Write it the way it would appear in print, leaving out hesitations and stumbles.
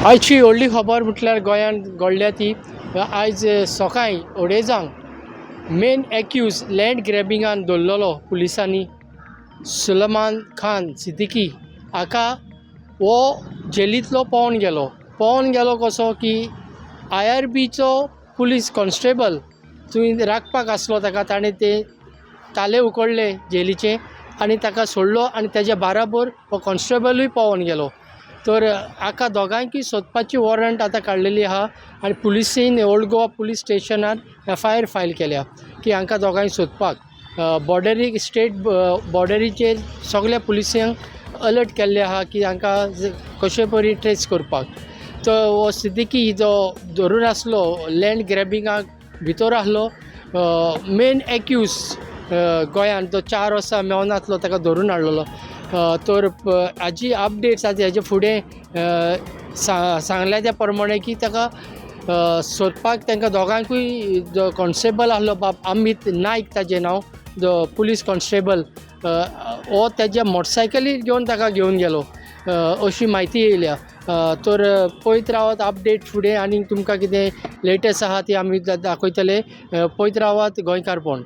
आयची व्हडली खबर म्हटल्यार गोंयांत घडल्या ती आयज सकाळीं अडेजांक मेन एक्यूज लँड ग्रॅबिंगान दवरलेलो पुलिसांनी सुलेमान खान सिद्दीकी हाका हो जेलींतलो पळोवन गेलो कसो की IRBचो पुलीस कॉन्स्टेबल थंय राखपाक आसलो ताणें ते ताले उकडले जेलीचे आनी ताका सोडलो आनी ताज्या बाराबर हो कॉन्स्टेबलूय पळोवन गेलो. तर हाका दोगांयकी सोदपाची वॉरंट आतां काडलेली आहा आनी पुलिसीन ओल्ड गोवा पुलीस स्टेशनार FIR फायल केल्या की हांकां दोगांय सोदपाक. बॉर्डरीक स्टेट बॉर्डरीचेर सगळ्या पुलिसांक अलर्ट केल्ले आहा की हांकां कशे परी ट्रेस करपाक. तो हो सिद्दीकी जो धरून आसलो लँड ग्रॅबिंगाक भितर आसलो मेन एक्यूज गोंयांत तो 4 वर्सां मेळून आसलो ताका धरून हाडलेलो. तर हाजी अपडेट्स आसा हेजे फुडें सांगल्या त्या प्रमाणे की ताका सोदपाक तांकां दोगांकूय जो कॉन्स्टेबल आसलो बाब अमित नायक ताजें नांव जो पुलीस कॉन्स्टेबल हो ताज्या मोटरसायकलीर घेवन गेलो अशी म्हायती येयल्या. तर पळयत रावात अपडेट फुडें आनी तुमकां कितें लेटस्ट आहा ती आमी दाखयतले. पळयत रावात गोंयकारपण.